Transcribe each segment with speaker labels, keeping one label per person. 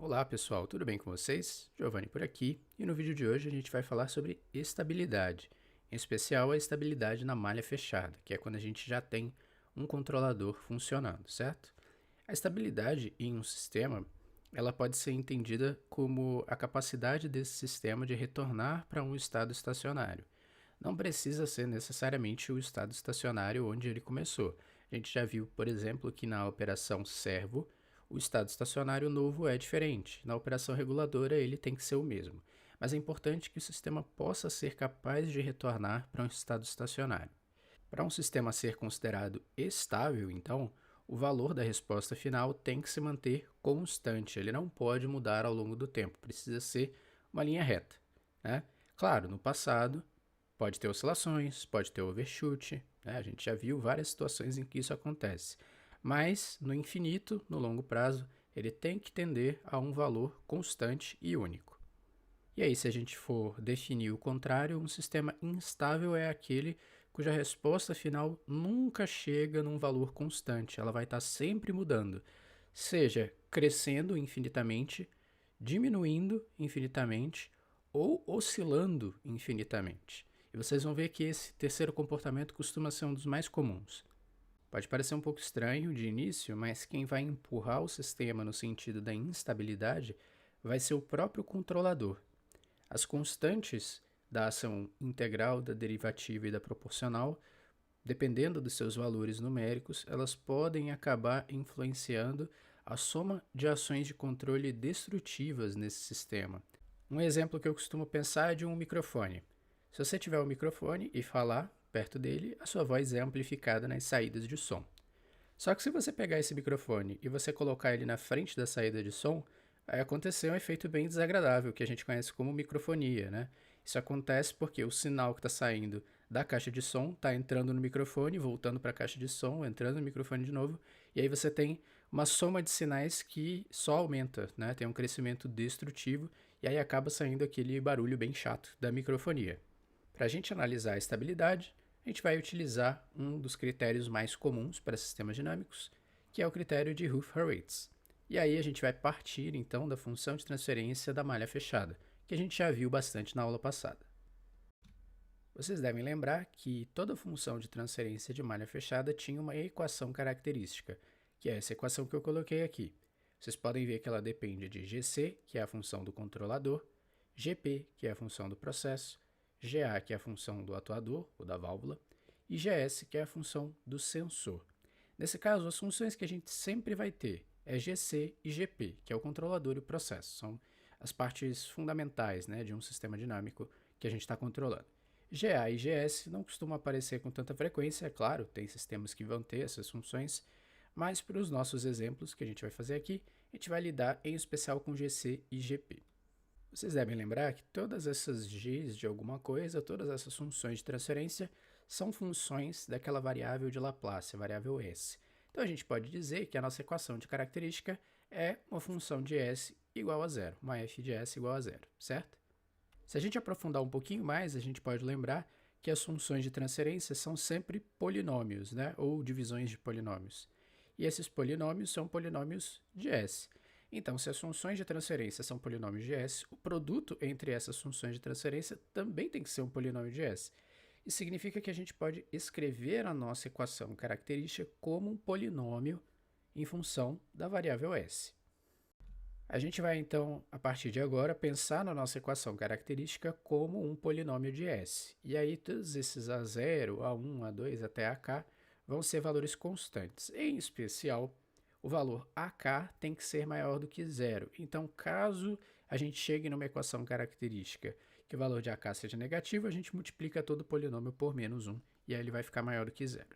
Speaker 1: Olá pessoal, tudo bem com vocês? Giovanni por aqui, e no vídeo de hoje a gente vai falar sobre estabilidade, em especial a estabilidade na malha fechada, que é quando a gente já tem um controlador funcionando, certo? A estabilidade em um sistema, ela pode ser entendida como a capacidade desse sistema de retornar para um estado estacionário. Não precisa ser necessariamente o estado estacionário onde ele começou. A gente já viu, por exemplo, que na operação servo, o estado estacionário novo é diferente. Na operação reguladora, ele tem que ser o mesmo. Mas é importante que o sistema possa ser capaz de retornar para um estado estacionário. Para um sistema ser considerado estável, então, o valor da resposta final tem que se manter constante. Ele não pode mudar ao longo do tempo. Precisa ser uma linha reta, né? Claro, no passado, pode ter oscilações, pode ter overshoot, né? A gente já viu várias situações em que isso acontece. Mas, no infinito, no longo prazo, ele tem que tender a um valor constante e único. E aí, se a gente for definir o contrário, um sistema instável é aquele cuja resposta final nunca chega num valor constante, ela vai estar sempre mudando, seja crescendo infinitamente, diminuindo infinitamente ou oscilando infinitamente. E vocês vão ver que esse terceiro comportamento costuma ser um dos mais comuns. Pode parecer um pouco estranho de início, mas quem vai empurrar o sistema no sentido da instabilidade vai ser o próprio controlador. As constantes da ação integral, da derivativa e da proporcional, dependendo dos seus valores numéricos, elas podem acabar influenciando a soma de ações de controle destrutivas nesse sistema. Um exemplo que eu costumo pensar é de um microfone. Se você tiver um microfone e falar perto dele, a sua voz é amplificada nas saídas de som. Só que se você pegar esse microfone e você colocar ele na frente da saída de som, vai acontecer um efeito bem desagradável, que a gente conhece como microfonia, né? Isso acontece porque o sinal que está saindo da caixa de som está entrando no microfone, voltando para a caixa de som, entrando no microfone de novo, e aí você tem uma soma de sinais que só aumenta, né? Tem um crescimento destrutivo, e aí acaba saindo aquele barulho bem chato da microfonia. Para a gente analisar a estabilidade, a gente vai utilizar um dos critérios mais comuns para sistemas dinâmicos, que é o critério de Hoof-Hurwitz. E aí a gente vai partir então da função de transferência da malha fechada, que a gente já viu bastante na aula passada. Vocês devem lembrar que toda função de transferência de malha fechada tinha uma equação característica, que é essa equação que eu coloquei aqui. Vocês podem ver que ela depende de GC, que é a função do controlador, GP, que é a função do processo, GA, que é a função do atuador, ou da válvula, e GS, que é a função do sensor. Nesse caso, as funções que a gente sempre vai ter é GC e GP, que é o controlador e o processo. São as partes fundamentais, né, de um sistema dinâmico que a gente está controlando. GA e GS não costumam aparecer com tanta frequência, é claro, tem sistemas que vão ter essas funções, mas para os nossos exemplos que a gente vai fazer aqui, a gente vai lidar em especial com GC e GP. Vocês devem lembrar que todas essas g's de alguma coisa, todas essas funções de transferência, são funções daquela variável de Laplace, a variável s. Então a gente pode dizer que a nossa equação de característica é uma função de s igual a zero, uma f de s igual a zero, certo? Se a gente aprofundar um pouquinho mais, a gente pode lembrar que as funções de transferência são sempre polinômios, né? Ou divisões de polinômios. E esses polinômios são polinômios de S. Então, se as funções de transferência são polinômios de S, o produto entre essas funções de transferência também tem que ser um polinômio de S. Isso significa que a gente pode escrever a nossa equação característica como um polinômio em função da variável S. A gente vai, então, a partir de agora, pensar na nossa equação característica como um polinômio de S. E aí, todos esses A0, A1, A2 até AK vão ser valores constantes. Em especial, o valor AK tem que ser maior do que zero. Então, caso a gente chegue numa equação característica que o valor de AK seja negativo, a gente multiplica todo o polinômio por menos 1, e aí ele vai ficar maior do que zero.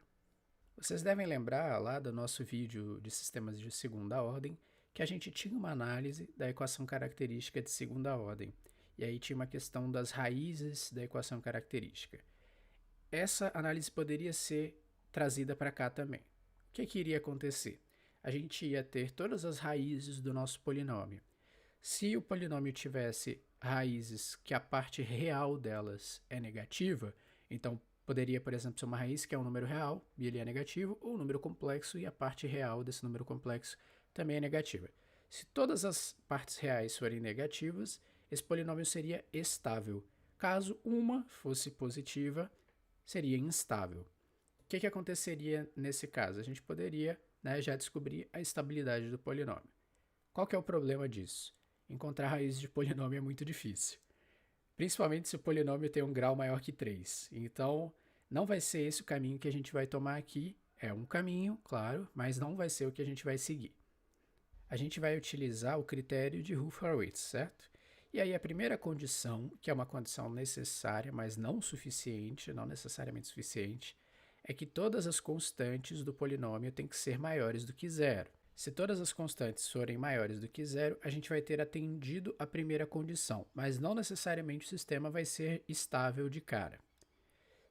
Speaker 1: Vocês devem lembrar lá do nosso vídeo de sistemas de segunda ordem, que a gente tinha uma análise da equação característica de segunda ordem. E aí tinha uma questão das raízes da equação característica. Essa análise poderia ser trazida para cá também. O que iria acontecer? A gente ia ter todas as raízes do nosso polinômio. Se o polinômio tivesse raízes que a parte real delas é negativa, então poderia, por exemplo, ser uma raiz que é um número real e ele é negativo, ou um número complexo e a parte real desse número complexo também é negativa. Se todas as partes reais forem negativas, esse polinômio seria estável. Caso uma fosse positiva, seria instável. O que aconteceria nesse caso? A gente poderia, né, já descobrir a estabilidade do polinômio. Qual que é o problema disso? Encontrar raiz de polinômio é muito difícil. Principalmente se o polinômio tem um grau maior que 3. Então, não vai ser esse o caminho que a gente vai tomar aqui. É um caminho, claro, mas não vai ser o que a gente vai seguir. A gente vai utilizar o critério de Hurwitz, certo? E aí a primeira condição, que é uma condição necessária, mas não suficiente, não necessariamente suficiente, é que todas as constantes do polinômio têm que ser maiores do que zero. Se todas as constantes forem maiores do que zero, a gente vai ter atendido a primeira condição, mas não necessariamente o sistema vai ser estável de cara.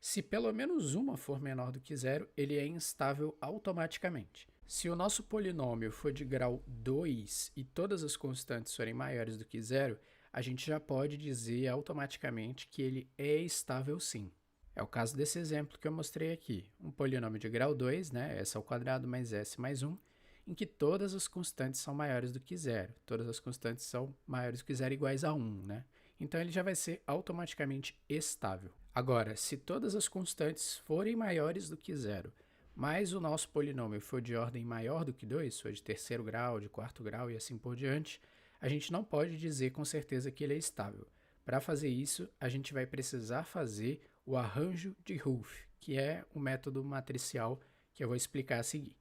Speaker 1: Se pelo menos uma for menor do que zero, ele é instável automaticamente. Se o nosso polinômio for de grau 2 e todas as constantes forem maiores do que zero, a gente já pode dizer automaticamente que ele é estável sim. É o caso desse exemplo que eu mostrei aqui. Um polinômio de grau 2, né, s ao quadrado mais s mais 1, em que todas as constantes são maiores do que zero. Todas as constantes são maiores do que zero iguais a 1, né? Então ele já vai ser automaticamente estável. Agora, se todas as constantes forem maiores do que zero, mas o nosso polinômio for de ordem maior do que 2, for de terceiro grau, de quarto grau e assim por diante, a gente não pode dizer com certeza que ele é estável. Para fazer isso, a gente vai precisar fazer o arranjo de Hoof, que é o método matricial que eu vou explicar a seguir.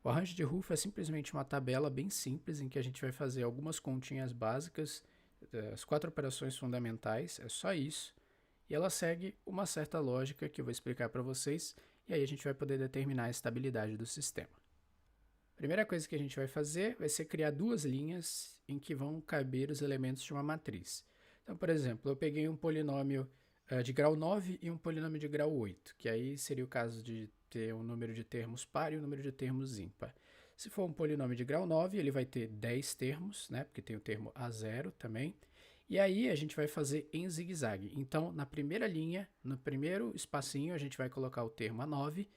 Speaker 1: O arranjo de Hoof é simplesmente uma tabela bem simples em que a gente vai fazer algumas continhas básicas, as 4 operações fundamentais, é só isso, e ela segue uma certa lógica que eu vou explicar para vocês, e aí a gente vai poder determinar a estabilidade do sistema. A primeira coisa que a gente vai fazer vai ser criar duas linhas em que vão caber os elementos de uma matriz. Então, por exemplo, eu peguei um polinômio de grau 9 e um polinômio de grau 8, que aí seria o caso de ter um número de termos par e um número de termos ímpar. Se for um polinômio de grau 9, ele vai ter 10 termos, né, porque tem o termo A0 também, e aí a gente vai fazer em zigue-zague. Então, na primeira linha, no primeiro espacinho, a gente vai colocar o termo A9,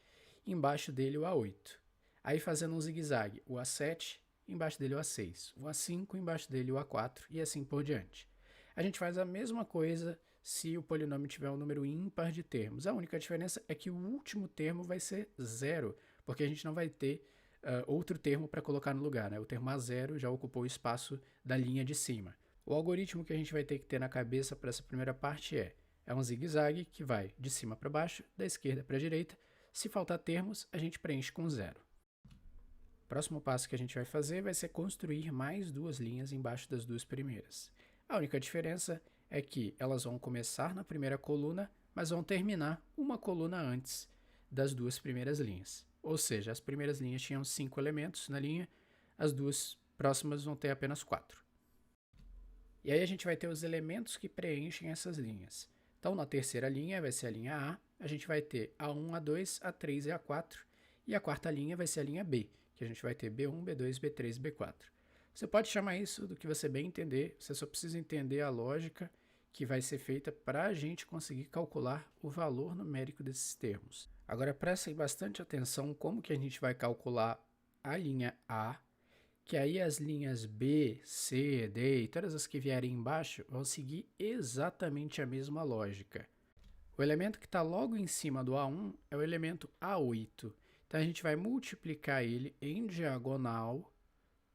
Speaker 1: embaixo dele o A8. Aí fazendo um zigue-zague, o A7, embaixo dele o A6, o A5, embaixo dele o A4 e assim por diante. A gente faz a mesma coisa se o polinômio tiver um número ímpar de termos. A única diferença é que o último termo vai ser zero, porque a gente não vai ter outro termo para colocar no lugar, né? O termo A0 já ocupou o espaço da linha de cima. O algoritmo que a gente vai ter que ter na cabeça para essa primeira parte é um zigue-zague que vai de cima para baixo, da esquerda para a direita. Se faltar termos, a gente preenche com zero. O próximo passo que a gente vai fazer vai ser construir mais duas linhas embaixo das duas primeiras. A única diferença é que elas vão começar na primeira coluna, mas vão terminar uma coluna antes das duas primeiras linhas. Ou seja, as primeiras linhas tinham 5 elementos na linha, as duas próximas vão ter apenas 4. E aí a gente vai ter os elementos que preenchem essas linhas. Então, na terceira linha vai ser a linha A gente vai ter A1, A2, A3 e A4, e a quarta linha vai ser a linha B, que a gente vai ter B1, B2, B3 e B4. Você pode chamar isso do que você bem entender, você só precisa entender a lógica que vai ser feita para a gente conseguir calcular o valor numérico desses termos. Agora prestem bastante atenção como que a gente vai calcular a linha A, que aí as linhas B, C, D e todas as que vierem embaixo vão seguir exatamente a mesma lógica. O elemento que está logo em cima do A1 é o elemento A8. Então a gente vai multiplicar ele em diagonal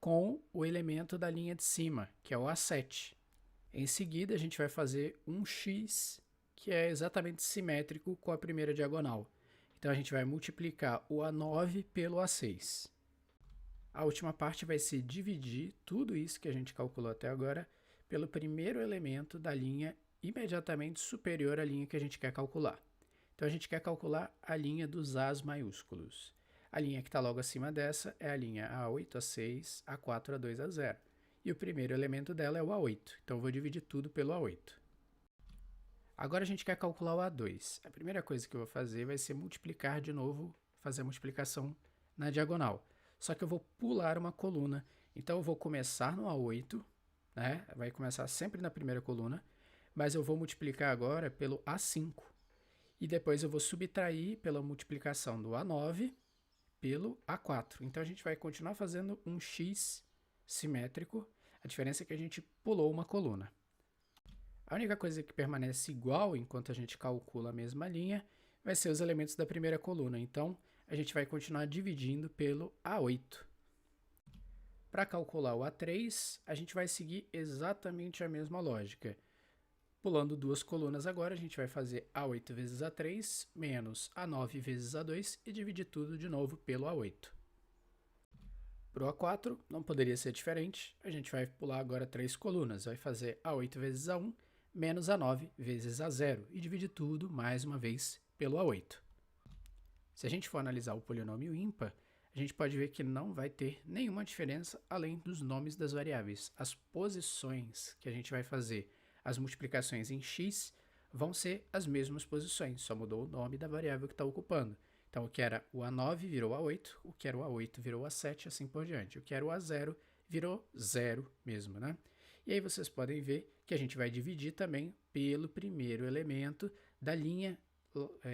Speaker 1: com o elemento da linha de cima, que é o A7. Em seguida, a gente vai fazer um x, que é exatamente simétrico com a primeira diagonal. Então a gente vai multiplicar o A9 pelo A6. A última parte vai ser dividir tudo isso que a gente calculou até agora pelo primeiro elemento da linha imediatamente superior à linha que a gente quer calcular. Então a gente quer calcular a linha dos A's maiúsculos. A linha que está logo acima dessa é a linha A8, A6, A4, A2, A0. E o primeiro elemento dela é o A8. Então eu vou dividir tudo pelo A8. Agora a gente quer calcular o A2. A primeira coisa que eu vou fazer vai ser multiplicar de novo, fazer a multiplicação na diagonal. Só que eu vou pular uma coluna. Então eu vou começar no A8, né? Vai começar sempre na primeira coluna, mas eu vou multiplicar agora pelo A5. E depois eu vou subtrair pela multiplicação do A9 pelo A4. Então a gente vai continuar fazendo um x simétrico, a diferença é que a gente pulou uma coluna. A única coisa que permanece igual enquanto a gente calcula a mesma linha vai ser os elementos da primeira coluna, então a gente vai continuar dividindo pelo A8. Para calcular o A3, a gente vai seguir exatamente a mesma lógica. Pulando duas colunas agora, a gente vai fazer A8 vezes A3 menos A9 vezes A2 e dividir tudo de novo pelo A8. Para o A4, não poderia ser diferente, a gente vai pular agora 3 colunas, vai fazer A8 vezes A1 menos A9 vezes A0 e dividir tudo, mais uma vez, pelo A8. Se a gente for analisar o polinômio ímpar, a gente pode ver que não vai ter nenhuma diferença além dos nomes das variáveis. As posições que a gente vai fazer, as multiplicações em x, vão ser as mesmas posições, só mudou o nome da variável que está ocupando. Então, o que era o A9 virou A8, o que era o A8 virou A7, assim por diante. O que era o A0 virou 0 mesmo, né? E aí vocês podem ver que a gente vai dividir também pelo primeiro elemento da linha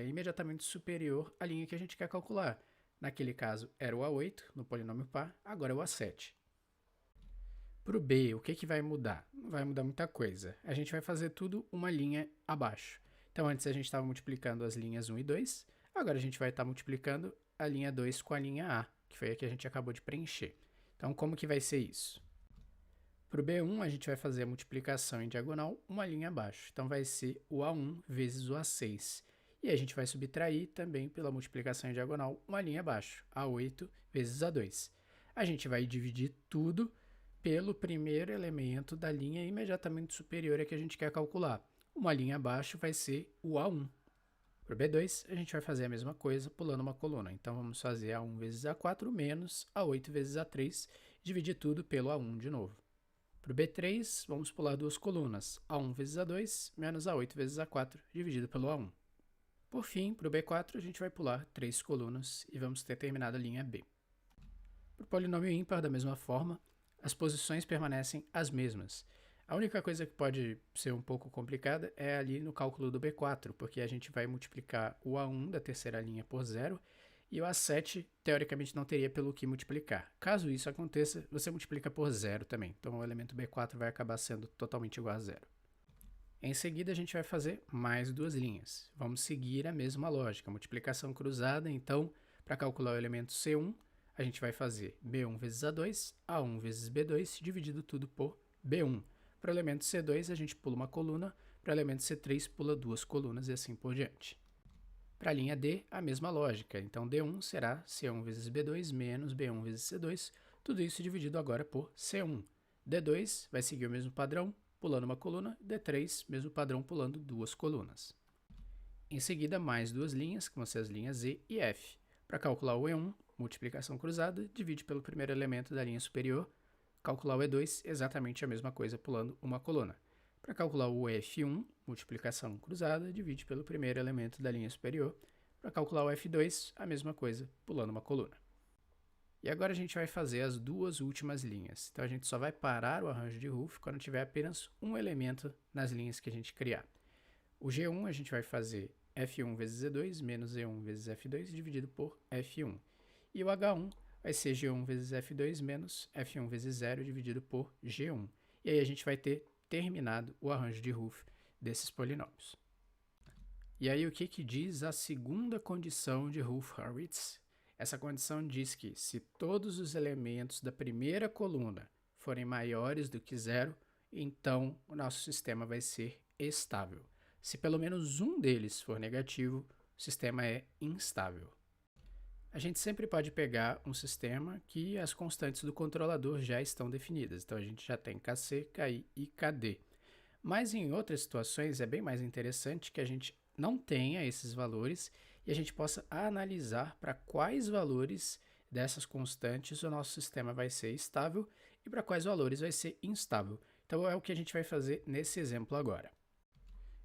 Speaker 1: imediatamente superior à linha que a gente quer calcular. Naquele caso era o A8, no polinômio par, agora é o A7. Para o B, o que vai mudar? Não vai mudar muita coisa. A gente vai fazer tudo uma linha abaixo. Então, antes a gente estava multiplicando as linhas 1 e 2, agora a gente vai estar multiplicando a linha 2 com a linha A, que foi a que a gente acabou de preencher. Então, como que vai ser isso? Para o B1, a gente vai fazer a multiplicação em diagonal uma linha abaixo. Então, vai ser o A1 vezes o A6. E a gente vai subtrair também pela multiplicação em diagonal uma linha abaixo, A8 vezes A2. A gente vai dividir tudo pelo primeiro elemento da linha imediatamente superior a que a gente quer calcular. Uma linha abaixo vai ser o A1. Para o B2, a gente vai fazer a mesma coisa pulando uma coluna. Então, vamos fazer A1 vezes A4 menos A8 vezes A3, dividir tudo pelo A1 de novo. Para o B3, vamos pular duas colunas, A1 vezes A2 menos A8 vezes A4, dividido pelo A1. Por fim, para o B4, a gente vai pular 3 colunas e vamos ter terminado a linha B. Para o polinômio ímpar, da mesma forma, as posições permanecem as mesmas. A única coisa que pode ser um pouco complicada é ali no cálculo do B4, porque a gente vai multiplicar o A1 da terceira linha por 0 e o A7, teoricamente, não teria pelo que multiplicar. Caso isso aconteça, você multiplica por 0 também. Então, o elemento B4 vai acabar sendo totalmente igual a 0. Em seguida, a gente vai fazer mais duas linhas. Vamos seguir a mesma lógica, multiplicação cruzada. Então, para calcular o elemento C1, a gente vai fazer B1 vezes A2, A1 vezes B2, dividido tudo por B1. Para o elemento C2, a gente pula uma coluna, para o elemento C3, pula duas colunas e assim por diante. Para a linha D, a mesma lógica. Então, D1 será C1 vezes B2 menos B1 vezes C2, tudo isso dividido agora por C1. D2 vai seguir o mesmo padrão, pulando uma coluna, D3, mesmo padrão, pulando duas colunas. Em seguida, mais duas linhas, que vão ser as linhas E e F. Para calcular o E1, multiplicação cruzada, divide pelo primeiro elemento da linha superior. Calcular o E2, exatamente a mesma coisa, pulando uma coluna. Para calcular o F1, multiplicação cruzada, divide pelo primeiro elemento da linha superior. Para calcular o F2, a mesma coisa, pulando uma coluna. E agora a gente vai fazer as duas últimas linhas. Então, a gente só vai parar o arranjo de Hoof quando tiver apenas um elemento nas linhas que a gente criar. O G1 a gente vai fazer F1 vezes E2 menos E1 vezes F2 dividido por F1. E o H1 vai ser G1 vezes F2 menos F1 vezes 0 dividido por G1. E aí a gente vai ter terminado o arranjo de Hoof desses polinômios. E aí o que diz a segunda condição de Hoof-Hurwitz? Essa condição diz que se todos os elementos da primeira coluna forem maiores do que 0, então o nosso sistema vai ser estável. Se pelo menos um deles for negativo, o sistema é instável. A gente sempre pode pegar um sistema que as constantes do controlador já estão definidas. Então, a gente já tem KC, KI e KD. Mas em outras situações é bem mais interessante que a gente não tenha esses valores e a gente possa analisar para quais valores dessas constantes o nosso sistema vai ser estável e para quais valores vai ser instável. Então, é o que a gente vai fazer nesse exemplo agora.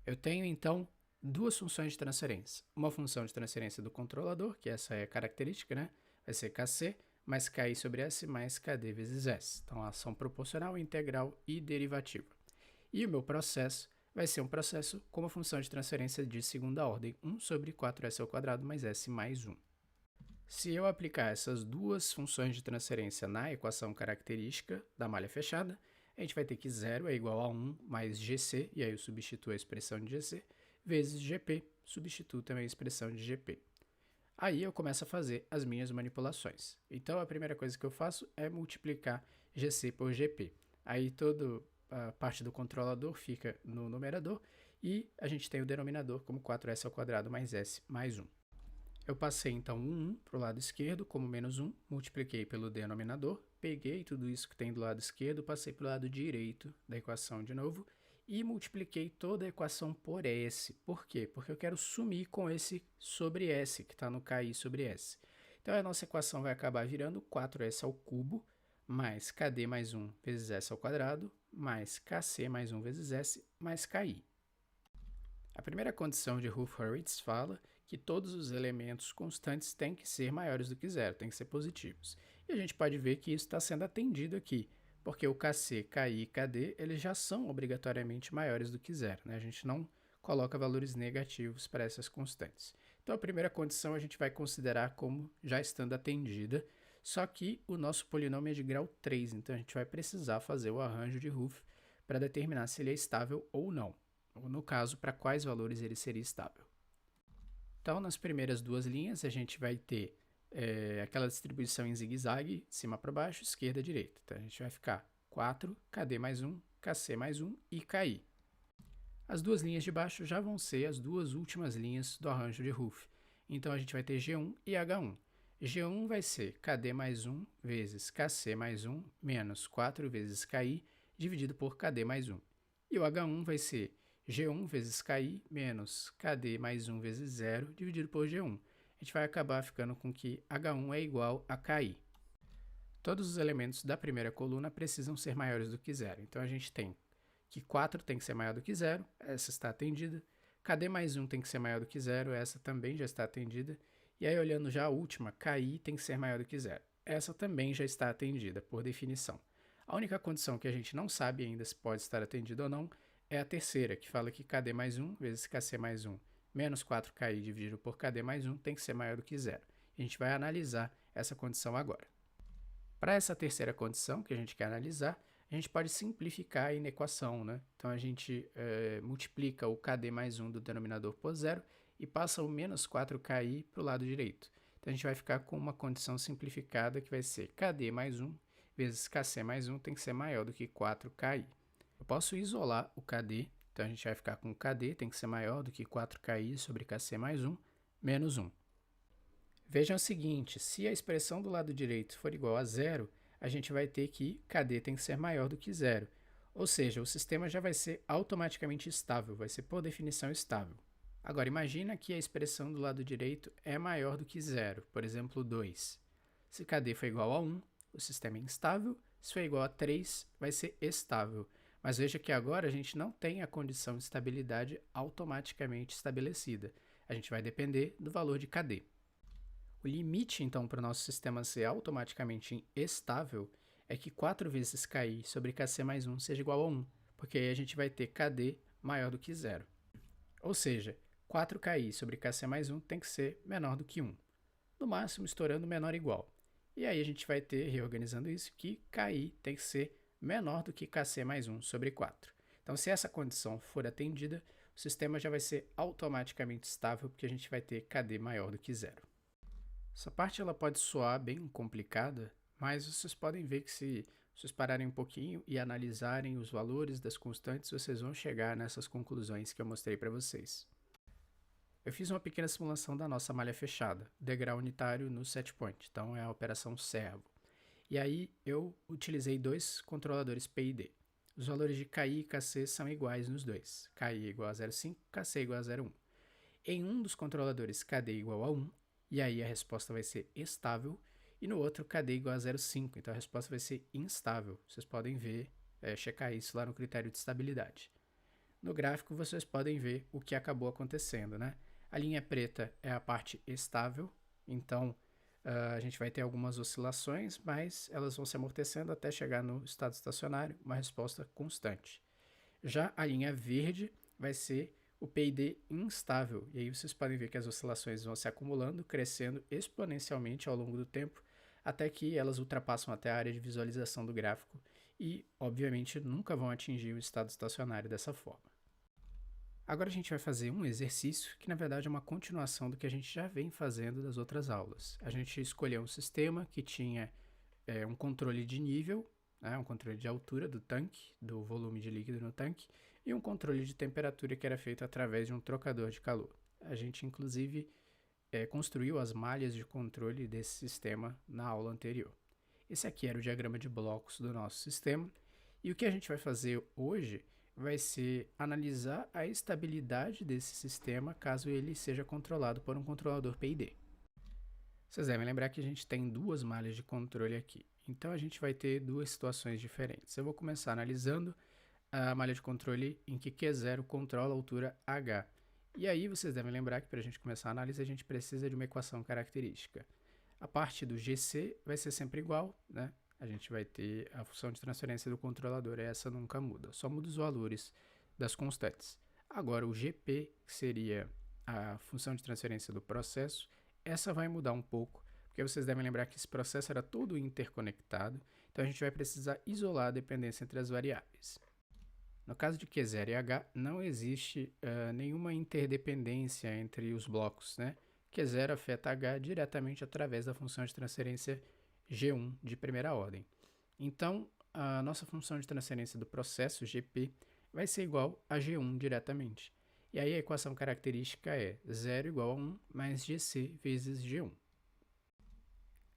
Speaker 1: Eu tenho, então, duas funções de transferência. Uma função de transferência do controlador, que essa é a característica, né? Vai ser KC mais KI sobre S mais KD vezes S. Então, a ação proporcional, integral e derivativa. E o meu processo vai ser um processo com uma função de transferência de segunda ordem, 1 sobre 4S ao quadrado mais S mais 1. Se eu aplicar essas duas funções de transferência na equação característica da malha fechada, a gente vai ter que 0 é igual a 1 mais GC, e aí eu substituo a expressão de GC, vezes GP, substituo também a expressão de GP. Aí eu começo a fazer as minhas manipulações. Então a primeira coisa que eu faço é multiplicar GC por GP. Aí toda a parte do controlador fica no numerador e a gente tem o denominador como 4s ao quadrado mais s mais 1. Eu passei então um 1 para o lado esquerdo como menos 1, multipliquei pelo denominador, peguei tudo isso que tem do lado esquerdo, passei para o lado direito da equação de novo e multipliquei toda a equação por s. Por quê? Porque eu quero sumir com esse sobre s, que está no KI sobre s. Então a nossa equação vai acabar virando 4s ao cubo mais kd mais 1 vezes s ao quadrado mais kc mais 1 vezes s mais KI. A primeira condição de Hoof-Hurwitz fala que todos os elementos constantes têm que ser maiores do que zero, têm que ser positivos. E a gente pode ver que isso está sendo atendido aqui, porque o Kc, Ki e Kd eles já são obrigatoriamente maiores do que zero, né? A gente não coloca valores negativos para essas constantes. Então a primeira condição a gente vai considerar como já estando atendida, só que o nosso polinômio é de grau 3, então a gente vai precisar fazer o arranjo de Hoof para determinar se ele é estável ou não, ou no caso, para quais valores ele seria estável. Então, nas primeiras duas linhas, a gente vai ter aquela distribuição em zigue-zague, de cima para baixo, esquerda, direita. Então, a gente vai ficar 4, KD mais 1, KC mais 1 e KI. As duas linhas de baixo já vão ser as duas últimas linhas do arranjo de Hoof. Então, a gente vai ter G1 e H1. G1 vai ser KD mais 1 vezes KC mais 1 menos 4 vezes KI dividido por KD mais 1. E o H1 vai ser G1 vezes KI menos KD mais 1 vezes 0 dividido por G1. A gente vai acabar ficando com que H1 é igual a KI. Todos os elementos da primeira coluna precisam ser maiores do que zero. Então a gente tem que 4 tem que ser maior do que zero, essa está atendida. KD mais 1 tem que ser maior do que zero, essa também já está atendida. E aí olhando já a última, KI tem que ser maior do que zero. Essa também já está atendida, por definição. A única condição que a gente não sabe ainda se pode estar atendida ou não é a terceira, que fala que KD mais 1 vezes KC mais 1 menos 4KI dividido por KD mais 1 tem que ser maior do que zero. A gente vai analisar essa condição agora. Para essa terceira condição que a gente quer analisar, a gente pode simplificar a inequação, né? Então a gente multiplica o KD mais 1 do denominador por zero e passa o menos 4KI para o lado direito. Então a gente vai ficar com uma condição simplificada que vai ser KD mais 1 vezes KC mais 1 tem que ser maior do que 4KI. Eu posso isolar o KD, então a gente vai ficar com KD tem que ser maior do que 4KI sobre KC mais 1 menos 1. Vejam o seguinte, se a expressão do lado direito for igual a zero, a gente vai ter que KD tem que ser maior do que zero. Ou seja, o sistema já vai ser automaticamente estável, vai ser por definição estável. Agora, imagina que a expressão do lado direito é maior do que zero, por exemplo, 2. Se KD for igual a 1, o sistema é instável, se for igual a 3, vai ser estável. Mas veja que agora a gente não tem a condição de estabilidade automaticamente estabelecida. A gente vai depender do valor de KD. O limite, então, para o nosso sistema ser automaticamente estável é que 4 vezes KI sobre KC mais 1 seja igual a 1, porque aí a gente vai ter KD maior do que zero. Ou seja, 4KI sobre KC mais 1 tem que ser menor do que 1. No máximo, estourando menor ou igual. E aí a gente vai ter, reorganizando isso, que KI tem que ser menor do que KC mais 1 sobre 4. Então, se essa condição for atendida, o sistema já vai ser automaticamente estável, porque a gente vai ter KD maior do que zero. Essa parte ela pode soar bem complicada, mas vocês podem ver que se vocês pararem um pouquinho e analisarem os valores das constantes, vocês vão chegar nessas conclusões que eu mostrei para vocês. Eu fiz uma pequena simulação da nossa malha fechada, degrau unitário no set point, então é a operação servo. E aí eu utilizei dois controladores P e D. Os valores de KI e KC são iguais nos dois. KI é igual a 0,5, KC é igual a 0,1. Em um dos controladores KD é igual a 1, e aí a resposta vai ser estável, e no outro KD é igual a 0,5, então a resposta vai ser instável. Vocês podem ver, checar isso lá no critério de estabilidade. No gráfico vocês podem ver o que acabou acontecendo, né? A linha preta é a parte estável, então a gente vai ter algumas oscilações, mas elas vão se amortecendo até chegar no estado estacionário, uma resposta constante. Já a linha verde vai ser o PID instável. E aí vocês podem ver que as oscilações vão se acumulando, crescendo exponencialmente ao longo do tempo, até que elas ultrapassam até a área de visualização do gráfico e, obviamente, nunca vão atingir o estado estacionário dessa forma. Agora a gente vai fazer um exercício que, na verdade, é uma continuação do que a gente já vem fazendo das outras aulas. A gente escolheu um sistema que tinha um controle de nível, né, um controle de altura do tanque, do volume de líquido no tanque, e um controle de temperatura que era feito através de um trocador de calor. A gente, inclusive, construiu as malhas de controle desse sistema na aula anterior. Esse aqui era o diagrama de blocos do nosso sistema, e o que a gente vai fazer hoje vai ser analisar a estabilidade desse sistema caso ele seja controlado por um controlador PID. Vocês devem lembrar que a gente tem duas malhas de controle aqui, então a gente vai ter duas situações diferentes. Eu vou começar analisando a malha de controle em que Q0 controla a altura H. E aí vocês devem lembrar que para a gente começar a análise a gente precisa de uma equação característica. A parte do GC vai ser sempre igual, né? A gente vai ter a função de transferência do controlador, essa nunca muda, só muda os valores das constantes. Agora o GP, que seria a função de transferência do processo, essa vai mudar um pouco, porque vocês devem lembrar que esse processo era todo interconectado, então a gente vai precisar isolar a dependência entre as variáveis. No caso de Q0 e H, não existe nenhuma interdependência entre os blocos, né? Q0 afeta H diretamente através da função de transferência G1 de primeira ordem. Então, a nossa função de transferência do processo, GP, vai ser igual a G1 diretamente. E aí a equação característica é 0 igual a 1 mais GC vezes G1.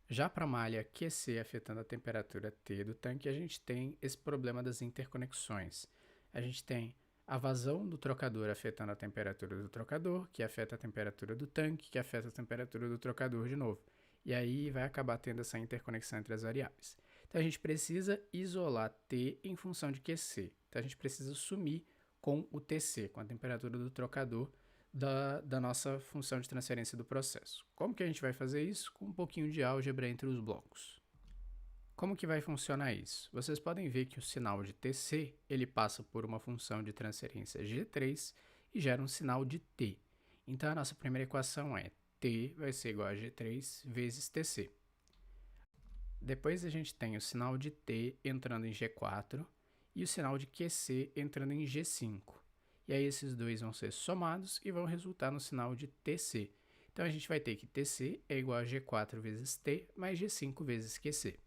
Speaker 1: Já para a malha QC afetando a temperatura T do tanque, a gente tem esse problema das interconexões. A gente tem a vazão do trocador afetando a temperatura do trocador, que afeta a temperatura do tanque, que afeta a temperatura do trocador de novo. E aí vai acabar tendo essa interconexão entre as variáveis. Então a gente precisa isolar T em função de QC. Então a gente precisa sumir com o TC, com a temperatura do trocador da nossa função de transferência do processo. Como que a gente vai fazer isso? Com um pouquinho de álgebra entre os blocos. Como que vai funcionar isso? Vocês podem ver que o sinal de TC ele passa por uma função de transferência G3 e gera um sinal de T. Então a nossa primeira equação é T vai ser igual a G3 vezes TC. Depois a gente tem o sinal de T entrando em G4 e o sinal de QC entrando em G5. E aí esses dois vão ser somados e vão resultar no sinal de TC. Então a gente vai ter que TC é igual a G4 vezes T mais G5 vezes QC.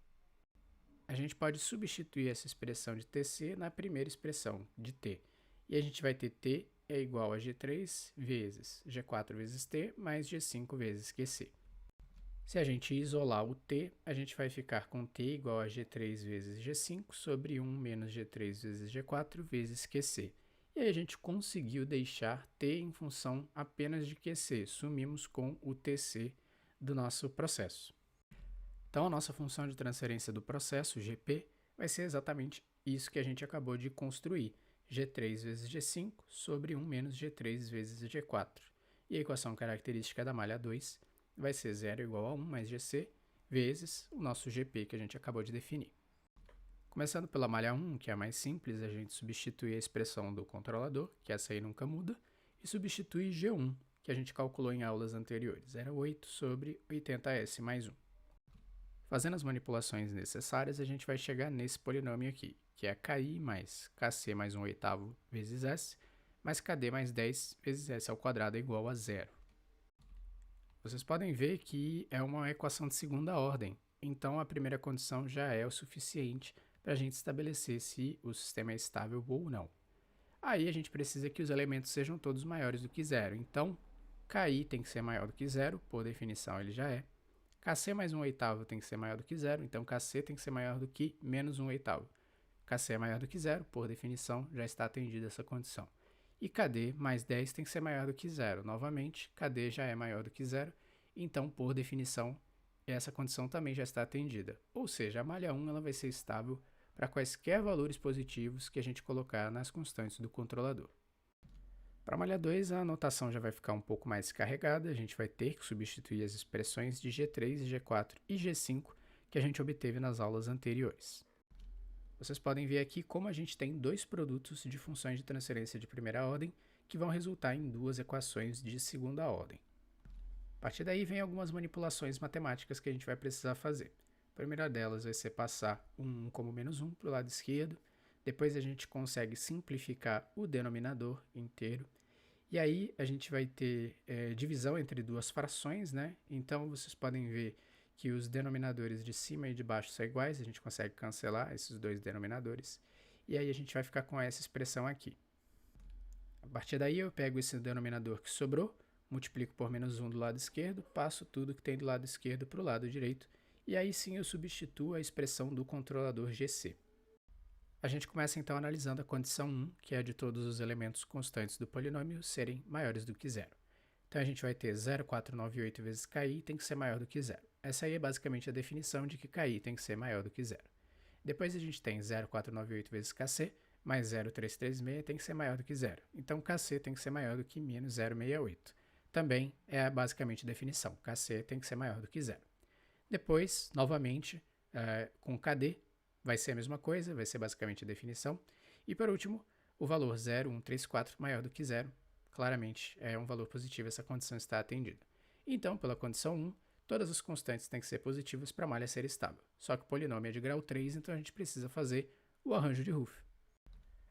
Speaker 1: A gente pode substituir essa expressão de TC na primeira expressão de T. E a gente vai ter T é igual a G3 vezes G4 vezes T mais G5 vezes QC. Se a gente isolar o T, a gente vai ficar com T igual a G3 vezes G5 sobre 1 menos G3 vezes G4 vezes QC. E aí a gente conseguiu deixar T em função apenas de QC, sumimos com o TC do nosso processo. Então a nossa função de transferência do processo, GP, vai ser exatamente isso que a gente acabou de construir, G3 vezes G5 sobre 1 menos G3 vezes G4. E a equação característica da malha 2 vai ser 0 igual a 1 mais GC vezes o nosso GP que a gente acabou de definir. Começando pela malha 1, que é a mais simples, a gente substitui a expressão do controlador, que essa aí nunca muda, e substitui G1, que a gente calculou em aulas anteriores, era 8 sobre 80S mais 1. Fazendo as manipulações necessárias, a gente vai chegar nesse polinômio aqui, que é KI mais KC mais 1/8 vezes S, mais KD mais 10 vezes S ao quadrado é igual a 0. Vocês podem ver que é uma equação de segunda ordem, então a primeira condição já é o suficiente para a gente estabelecer se o sistema é estável ou não. Aí a gente precisa que os elementos sejam todos maiores do que 0, então KI tem que ser maior do que 0, por definição ele já é. KC mais 1/8 tem que ser maior do que 0, então KC tem que ser maior do que menos 1/8. KC é maior do que 0, por definição já está atendida essa condição. E KD mais 10 tem que ser maior do que 0. Novamente, KD já é maior do que 0, então, por definição, essa condição também já está atendida. Ou seja, a malha 1 ela vai ser estável para quaisquer valores positivos que a gente colocar nas constantes do controlador. Para a malha 2, a notação já vai ficar um pouco mais carregada, a gente vai ter que substituir as expressões de G3, G4 e G5 que a gente obteve nas aulas anteriores. Vocês podem ver aqui como a gente tem dois produtos de funções de transferência de primeira ordem que vão resultar em duas equações de segunda ordem. A partir daí vem algumas manipulações matemáticas que a gente vai precisar fazer. A primeira delas vai ser passar um 1 como menos 1 para o lado esquerdo, depois a gente consegue simplificar o denominador inteiro, e aí a gente vai ter divisão entre duas frações, né? Então vocês podem ver que os denominadores de cima e de baixo são iguais, a gente consegue cancelar esses dois denominadores, e aí a gente vai ficar com essa expressão aqui. A partir daí eu pego esse denominador que sobrou, multiplico por menos 1 do lado esquerdo, passo tudo que tem do lado esquerdo para o lado direito, e aí sim eu substituo a expressão do controlador GC. A gente começa então analisando a condição 1, que é a de todos os elementos constantes do polinômio serem maiores do que zero. Então a gente vai ter 0,498 vezes KI tem que ser maior do que zero. Essa aí é basicamente a definição de que KI tem que ser maior do que zero. Depois a gente tem 0,498 vezes KC, mais 0,336 tem que ser maior do que zero. Então KC tem que ser maior do que menos 0,68. Também é basicamente a definição, KC tem que ser maior do que zero. Depois, novamente, com KD, vai ser a mesma coisa, vai ser basicamente a definição. E por último, o valor 0,134 maior do que zero. Claramente é um valor positivo, essa condição está atendida. Então, pela condição 1, todas as constantes têm que ser positivas para a malha ser estável. Só que o polinômio é de grau 3, então a gente precisa fazer o arranjo de Hoof.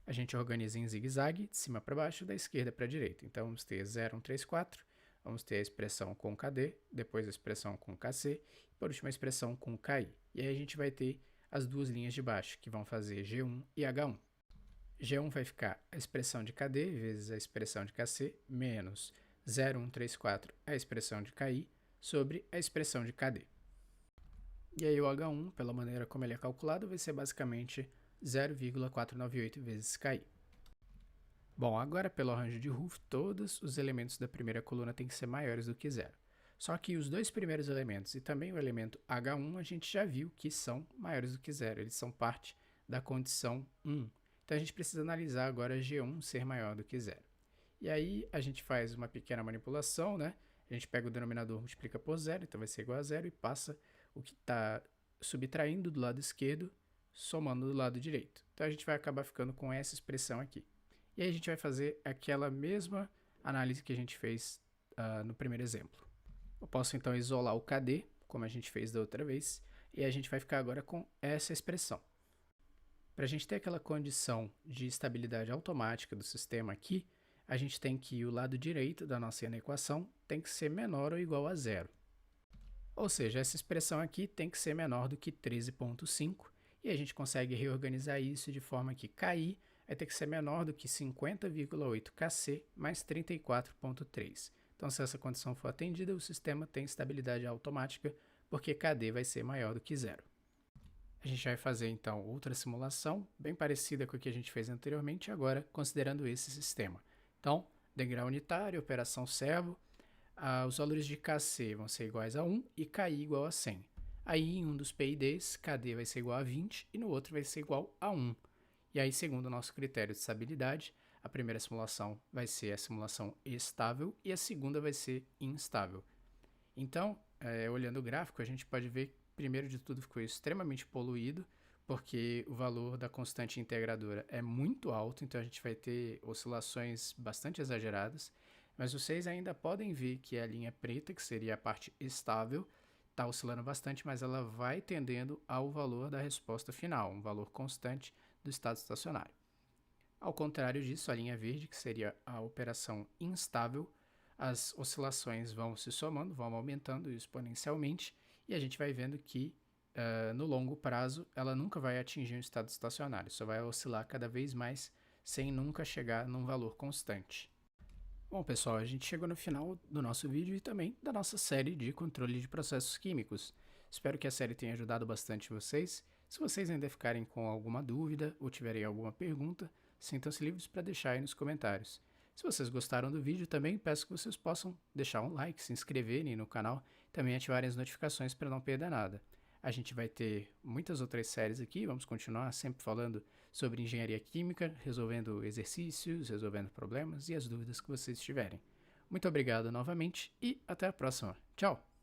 Speaker 1: A gente organiza em zigue-zague, de cima para baixo, da esquerda para a direita. Então vamos ter 0,134, vamos ter a expressão com KD, depois a expressão com KC, e por último a expressão com KI. E aí a gente vai ter as duas linhas de baixo, que vão fazer G1 e H1. G1 vai ficar a expressão de KD vezes a expressão de KC, menos 0,134 a expressão de KI, sobre a expressão de KD. E aí o H1, pela maneira como ele é calculado, vai ser basicamente 0,498 vezes KI. Bom, agora pelo arranjo de Hoof, todos os elementos da primeira coluna têm que ser maiores do que zero. Só que os dois primeiros elementos e também o elemento H1 a gente já viu que são maiores do que zero, eles são parte da condição 1. Então a gente precisa analisar agora G1 ser maior do que zero. E aí a gente faz uma pequena manipulação, né? A gente pega o denominador, multiplica por zero, então vai ser igual a zero, e passa o que está subtraindo do lado esquerdo, somando do lado direito. Então a gente vai acabar ficando com essa expressão aqui. E aí a gente vai fazer aquela mesma análise que a gente fez no primeiro exemplo. Eu posso então isolar o KD, como a gente fez da outra vez, e a gente vai ficar agora com essa expressão. Para a gente ter aquela condição de estabilidade automática do sistema aqui, a gente tem que o lado direito da nossa equação tem que ser menor ou igual a zero. Ou seja, essa expressão aqui tem que ser menor do que 13,5, e a gente consegue reorganizar isso de forma que KI vai ter que ser menor do que 50,8 KC mais 34,3. Então, se essa condição for atendida, o sistema tem estabilidade automática, porque KD vai ser maior do que zero. A gente vai fazer, então, outra simulação, bem parecida com a que a gente fez anteriormente, agora considerando esse sistema. Então, degrau unitário, operação servo, os valores de KC vão ser iguais a 1 e KI igual a 100. Aí, em um dos PIDs, KD vai ser igual a 20 e no outro vai ser igual a 1. E aí, segundo o nosso critério de estabilidade, a primeira simulação vai ser a simulação estável e a segunda vai ser instável. Então, olhando o gráfico, a gente pode ver que, primeiro de tudo, ficou extremamente poluído, porque o valor da constante integradora é muito alto, então a gente vai ter oscilações bastante exageradas, mas vocês ainda podem ver que a linha preta, que seria a parte estável, está oscilando bastante, mas ela vai tendendo ao valor da resposta final, um valor constante do estado estacionário. Ao contrário disso, a linha verde, que seria a operação instável, as oscilações vão se somando, vão aumentando exponencialmente, e a gente vai vendo que no longo prazo ela nunca vai atingir um estado estacionário, só vai oscilar cada vez mais sem nunca chegar num valor constante. Bom, pessoal, a gente chegou no final do nosso vídeo e também da nossa série de controle de processos químicos. Espero que a série tenha ajudado bastante vocês. Se vocês ainda ficarem com alguma dúvida ou tiverem alguma pergunta, sintam-se livres para deixar aí nos comentários. Se vocês gostaram do vídeo, também peço que vocês possam deixar um like, se inscreverem no canal e também ativarem as notificações para não perder nada. A gente vai ter muitas outras séries aqui, vamos continuar sempre falando sobre engenharia química, resolvendo exercícios, resolvendo problemas e as dúvidas que vocês tiverem. Muito obrigado novamente e até a próxima. Tchau!